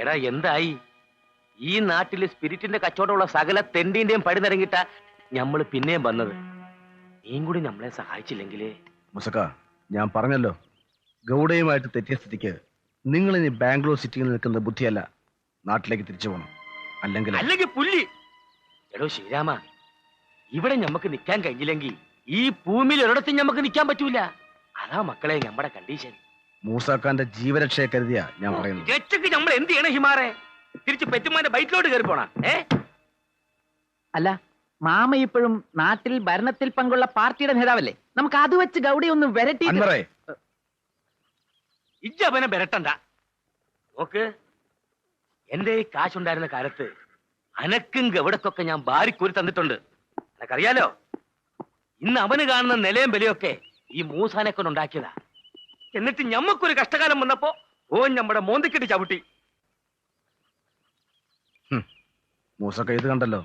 എടാ എന്തായി? ഈ നാട്ടില് സ്പിരിറ്റിന്റെ കച്ചവടമുള്ള സകല തെണ്ടിന്റെയും പടി നിരങ്ങിട്ട ഞമ്മള് പിന്നെയും വന്നത്. നീയും കൂടി നമ്മളെ സഹായിച്ചില്ലെങ്കിലേ. മുസക്ക, ഞാൻ പറഞ്ഞല്ലോ, ഗൗഡയുമായിട്ട് തെറ്റിയ സ്ഥിതിക്ക് നിങ്ങൾ ഇനി ബാംഗ്ലൂർ സിറ്റിയിൽ നിൽക്കുന്ന ബുദ്ധിയല്ല, നാട്ടിലേക്ക് തിരിച്ചു പോകണം. അല്ലെങ്കിൽ പുല്ലി. എടോ ശ്രീരാമ, ഇവിടെ ഞമ്മക്ക് നിൽക്കാൻ കഴിഞ്ഞില്ലെങ്കിൽ ഈ ഭൂമിയിൽ ഒരിടത്തും ഞമ്മക്ക് നിൽക്കാൻ പറ്റൂല. അതാ മക്കളെ നമ്മുടെ കണ്ടീഷൻ. മൂസാക്കാന്റെ ജീവരക്ഷയെ കരുതിയാ ഞാൻ പറയുന്നത്. രക്ഷക്ക് നമ്മൾ എന്ത് ചെയ്യണം ഹിമാറെ? തിരിച്ച് പെറ്റുമാന്റെ ബൈക്കിലോട്ട് കയറി പോണ? അല്ല, മാമ ഇപ്പോഴും നാട്ടിൽ ഭരണത്തിൽ പങ്കുള്ള പാർട്ടിയുടെ നേതാവല്ലേ? നമുക്ക് അത് വെച്ച് ഗൗഡയെ ഒന്ന് വരട്ടി. ഇജ്ജവനെ വരട്ടണ്ട. നോക്ക്, എന്റെ ഈ കാശുണ്ടായിരുന്ന കാലത്ത് അനക്കും ഗൗഡക്കൊക്കെ ഞാൻ ബാരിക്കൂരി തന്നിട്ടുണ്ട്. എനക്കറിയാലോ. ഇന്ന് അവന് കാണുന്ന നിലയും വിലയൊക്കെ ഈ മൂസാനെ കൊണ്ട് ഉണ്ടാക്കിയതാ. എന്നിട്ട് ഞമ്മക്കൊരു കഷ്ടകാലം വന്നപ്പോ നമ്മുടെ മോന്തിക്കെട്ടി ചവിട്ടി. മൂസക്ക ഇത് കണ്ടല്ലോ,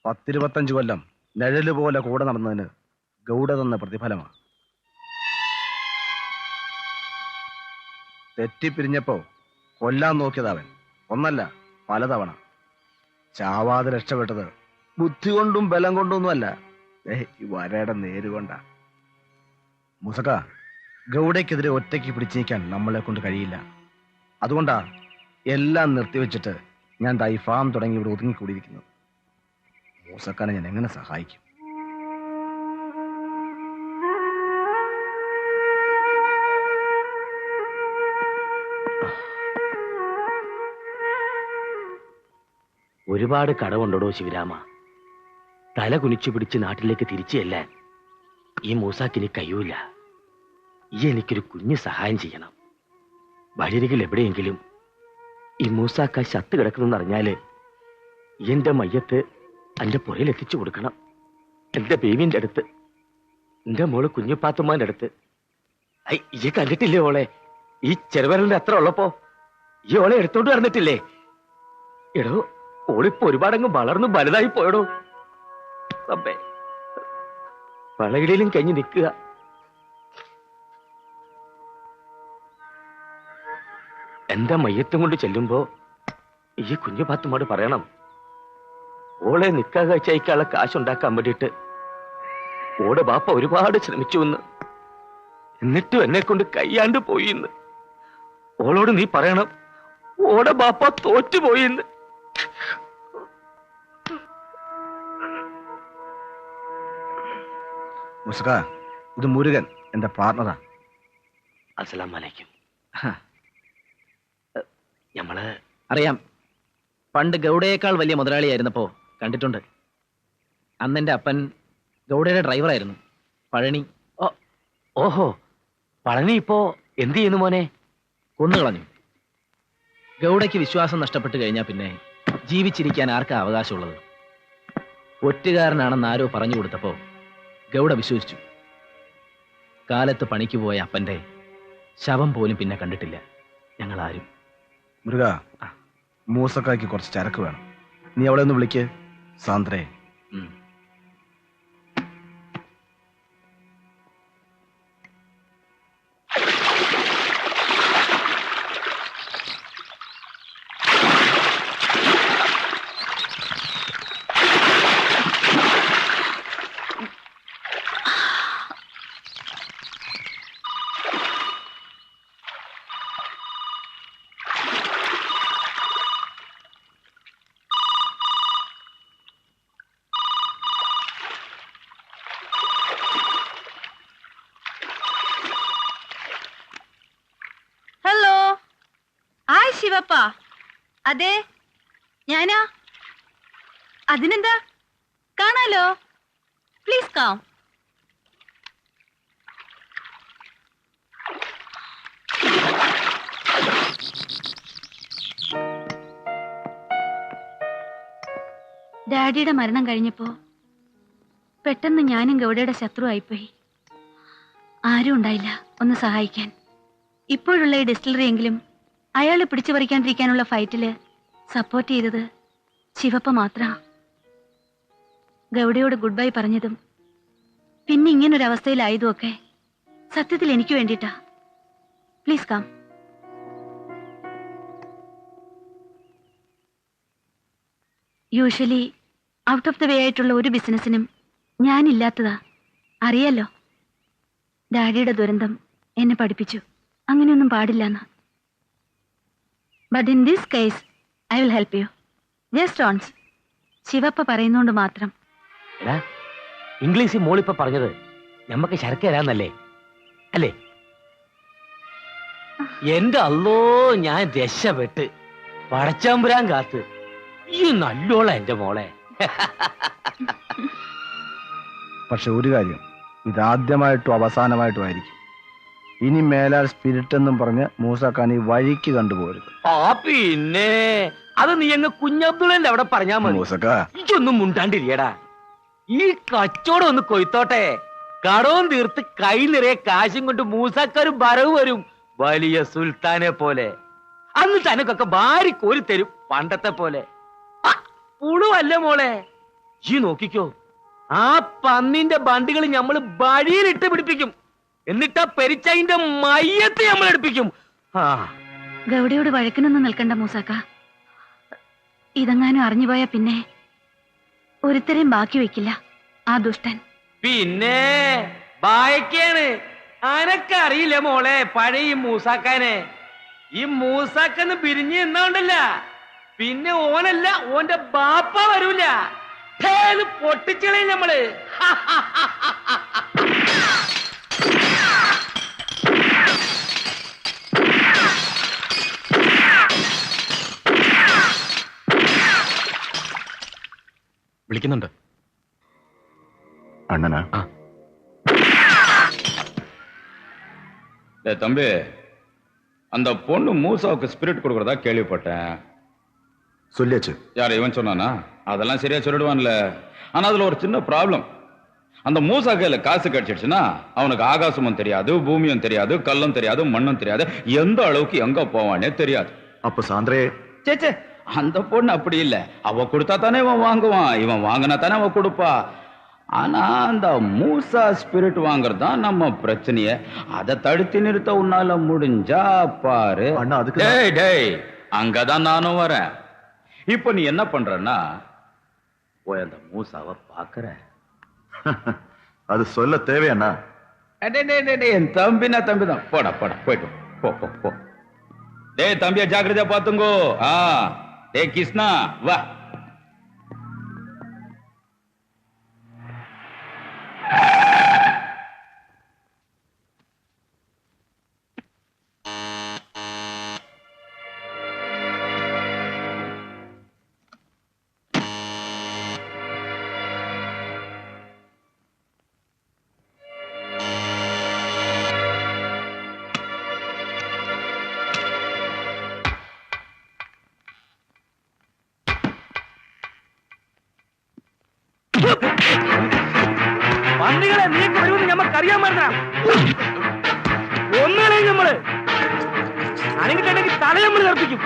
10-25 കൊല്ലം നിഴല് പോലെ കൂടെ നടന്നതിന് ഗൗഡ തന്ന പ്രതിഫലമാണ്. തെറ്റിപ്പിരിഞ്ഞപ്പോ കൊല്ലാൻ നോക്കിയതവൻ ഒന്നല്ല പലതവണ. ചാവാതെ രക്ഷപ്പെട്ടത് ബുദ്ധി കൊണ്ടും ബലം കൊണ്ടൊന്നുമല്ല, ഈ വരയുടെ നേരുകൊണ്ടാ. മുസക്ക, ഗൗഡയ്ക്കെതിരെ ഒറ്റയ്ക്ക് പിടിച്ചു നീക്കാൻ നമ്മളെ കൊണ്ട് കഴിയില്ല. അതുകൊണ്ടാ എല്ലാം നിർത്തിവെച്ചിട്ട് ഞാൻ ഈ ഫാം തുടങ്ങി ഇവിടെ ഒതുങ്ങിക്കൂടിയിരിക്കുന്നത്. മൂസക്കാനെ ഞാൻ എങ്ങനെ സഹായിക്കും? ഒരുപാട് കടമുണ്ടോ ശിവരാമ? തല കുനിച്ചു പിടിച്ച് നാട്ടിലേക്ക് തിരിച്ചു ചെല്ലാൻ ഈ മൂസാക്കിന് കഴിയൂല. ഈ എനിക്കൊരു കുഞ്ഞു സഹായം ചെയ്യണം. വഴിയരികിൽ എവിടെയെങ്കിലും ഈ മൂസാക്ക ചത്ത് കിടക്കുന്നെന്ന് അറിഞ്ഞാല് എന്റെ മയ്യത്ത് എന്റെ പുറയിൽ എത്തിച്ചു കൊടുക്കണം. എന്റെ ബേബിന്റെ അടുത്ത്, എന്റെ മോള് കുഞ്ഞുപാത്തുമ്മാന്റെ അടുത്ത്. ഈ കണ്ടിട്ടില്ലേ ഓളെ? ഈ ചെറുവരലിന്റെ അത്ര ഉള്ളപ്പോ ഈ ഓളെ എടുത്തോണ്ട് വന്നിട്ടില്ലേ? എടോ, ഓളിപ്പോ ഒരുപാടങ്ങ് വളർന്നു വലുതായി പോയടോ. അമ്മേ, വളയിലും കഴിഞ്ഞ് നിൽക്കുക. എന്റെ മയ്യത്തും കൊണ്ട് ചെല്ലുമ്പോ ഈ കുഞ്ഞു പാത്തുമാട് പറയണം, ഓളെ നിക്കാ കഴിച്ചയക്കാനുള്ള കാശുണ്ടാക്കാൻ വേണ്ടിയിട്ട് ഓടെ ബാപ്പ ഒരുപാട് ശ്രമിച്ചു എന്ന്, എന്നിട്ടും എന്നെ കൊണ്ട് കയ്യാണ്ട് പോയി എന്ന്. ഓളോട് നീ പറയണം, ഓടെ ബാപ്പ തോറ്റുപോയി എന്ന്. മുസക്ക, ഇത് മുരുകൻ, എന്റെ പാർട്ണറാ. അസ്സലാമു അലൈക്കും. ഞമ്മള് അറിയാം, പണ്ട് ഗൗഡയേക്കാൾ വലിയ മുതലാളിയായിരുന്നപ്പോ കണ്ടിട്ടുണ്ട്. അന്നെന്റെ അപ്പൻ ഗൗഡയുടെ ഡ്രൈവറായിരുന്നു, പഴനി. ഓഹോ, പഴനി ഇപ്പോ എന്ത് ചെയ്യുന്നു മോനെ? കൊന്നുകളഞ്ഞു. ഗൗഡയ്ക്ക് വിശ്വാസം നഷ്ടപ്പെട്ടു കഴിഞ്ഞാൽ പിന്നെ ജീവിച്ചിരിക്കാൻ ആർക്കാ അവകാശമുള്ളത്? ഒറ്റുകാരനാണെന്ന് ആരോ പറഞ്ഞു കൊടുത്തപ്പോ ഗൗഡ വിശ്വസിച്ചു. കാലത്ത് പണിക്ക് പോയ അപ്പന്റെ ശവം പോലും പിന്നെ കണ്ടിട്ടില്ല ഞങ്ങളാരും. മൃഗ, മൂസക്കായ്ക്ക് കുറച്ച് ചരക്ക് വേണം. നീ അവളെ ഒന്ന് വിളിക്ക്. സാന്ദ്രേ. ശിവപ്പ, അതെ ഞാനാ. അതിനെന്താ, കാണാലോ. Please come. ഡാഡിയുടെ മരണം കഴിഞ്ഞപ്പോ പെട്ടെന്ന് ഞാനും ഗൗഡയുടെ ശത്രുവായിപ്പോയി. ആരും ഉണ്ടായില്ല ഒന്ന് സഹായിക്കാൻ. ഇപ്പോഴുള്ള ഈ ഡിസ്റ്റിലറി എങ്കിലും അയാളെ പിടിച്ചു പറിക്കാണ്ടിരിക്കാനുള്ള ഫൈറ്റില് സപ്പോർട്ട് ചെയ്തത് ശിവപ്പ മാത്രാ. ഗൗഡയോട് ഗുഡ് ബൈ പറഞ്ഞതും പിന്നെ ഇങ്ങനൊരവസ്ഥയിലായതും ഒക്കെ സത്യത്തിൽ എനിക്ക് വേണ്ടിട്ടാ. Please come. Usually out of the way ആയിട്ടുള്ള ഒരു ബിസിനസ്സിനും ഞാനില്ലാത്തതാ. അറിയാലോ, ഡാഡിയുടെ ദുരന്തം എന്നെ പഠിപ്പിച്ചു അങ്ങനെയൊന്നും പാടില്ലെന്ന്. But in this case I will help you. Just once. Shivappa പറയുന്നോണ്ട് മാത്രം. എടാ, ഇംഗ്ലീഷിൽ മോളിപ്പ പറഞ്ഞത് ഞമ്മക്ക് ശരക്കരാന്നല്ലേ അല്ലേ? എന്റെ അല്ലോ, ഞാൻ രക്ഷപ്പെട്ട് പടച്ചമ്പുരാൻ കാത്ത്. ഈ നല്ലോള എന്റെ മോളെ. പക്ഷെ ഒരു കാര്യം, ഇതാദ്യമായിട്ടും അവസാനമായിട്ടും ആയിരിക്കും. ഇനി മേലാൽ സ്പിരിറ്റ് എന്നും പറഞ്ഞ് മൂസാക്കാൻ ഈ വഴിക്ക് കണ്ടുപോകരുത്. ആ പിന്നെ അത് നീ അങ്ങ് കുഞ്ഞബ്ദുള്ളന്റെ അവിടെ പറഞ്ഞാ മതി. മൂസക്ക, ഇതൊന്നും മുണ്ടാണ്ടിരിയടാ. ഈ കച്ചവടം ഒന്ന് കൊയ്ത്തോട്ടെ. കടവും തീർത്ത് കൈ നിറയെ കാശും കൊണ്ട് മൂസാക്കാരും വരവ് വരും വലിയ സുൽത്താനെ പോലെ. അന്ന് തനക്കൊക്കെ ഭാര്യ കോരി തരും പണ്ടത്തെ പോലെ. പുളുവല്ല മോളെ. ഈ നോക്കിക്കോ, ആ പന്നിന്റെ ബണ്ടികൾ ഞമ്മള് വഴിയിലിട്ട് പിടിപ്പിക്കും. എന്നിട്ട് ആ പെരിച്ചതിന്റെ മയ്യത്ത് നമ്മൾ എടുപ്പിക്കും. ഗൗഡയോട് വഴക്കിനൊന്നും നിൽക്കണ്ട മൂസാക്ക. ഇതെങ്ങാനും അറിഞ്ഞുപോയാ പിന്നെ ഒരുത്തരെയും ബാക്കി വെക്കില്ല ആ ദുഷ്ടൻ. പിന്നെ ബായക്കാണ്. അനക്കറിയില്ല മോളെ പഴയ മൂസാക്കാനെ. ഈ മൂസാക്കന്ന് പിരിഞ്ഞ് നിന്നോണ്ടല്ല പിന്നെ ഓനല്ല ഓന്റെ ബാപ്പ വരൂല. പൊട്ടിച്ചളയും നമ്മള്. വിളിക്കുന്നുണ്ട്. அண்ணனா? தம்பி, அந்த பொண்ணு மூசாவுக்கு ஸ்பிரிட் கொடுக்கறதா கேள்விப்பட்டேன். சொல்லியாச்சு. யார் இவன் சொன்னானா? அதெல்லாம் சரியா சொல்லிடுவான்ல. ஆனா அதுல ஒரு சின்ன ப்ராப்ளம். அந்த மூசா கையில காசு கிடைச்சிடுச்சுன்னா அவனுக்கு ஆகாசமும் தெரியாது, பூமியும் தெரியாது, கல்லும் தெரியாது, மண்ணும் தெரியாது, எந்த அளவுக்கு எங்க போவானே தெரியாது. அப்ப சாந்திரே, சேச்சே, அந்த பொண்ணு அப்படி இல்ல. அவ கொடுத்தா தானே இவன் வாங்குவான், இவன் வாங்கினா தானே அவ கொடுப்பா. ஆனா அந்த மூசா ஸ்பிரிட் வாங்குறது தான் நம்ம பிரச்சனையே. அதை தடுத்து நிறுத்த உன்னால முடிஞ்சா பாரு. டேய் டேய், அங்கதான் நானும் வரேன். இப்ப நீ என்ன பண்றன்னா போய் அந்த மூசாவை பாக்குற. அது சொல்ல தேவையாண்ணா? என் தம்பினா தம்பிதான். போடா போடா, போயிட்டு போ போ போ. டேய் தம்பியா, ஜாக்கிரதையா பாத்துங்கோ. டேய் கிருஷ்ணா, வா. പന്നികളെ നീക്ക് വരുമെന്ന് ഞമ്മക്കറിയാൻ പറ്റാ. ഒന്നുകളെയും നമ്മള് അനങ്ങിട്ടുണ്ടെങ്കിൽ തല നമ്മൾ തെറിപ്പിക്കും.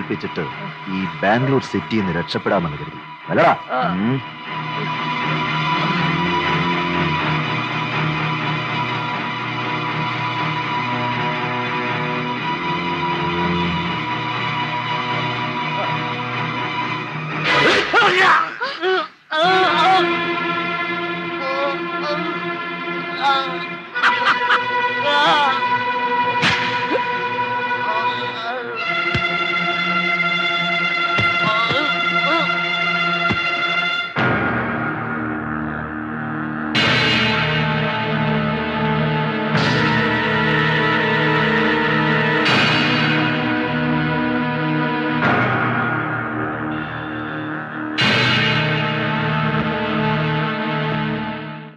തോൽപ്പിച്ചിട്ട് ഈ ബാംഗ്ലൂർ സിറ്റിയിൽ നിന്ന് രക്ഷപ്പെടാമെന്ന് കരുതി അല്ലടാ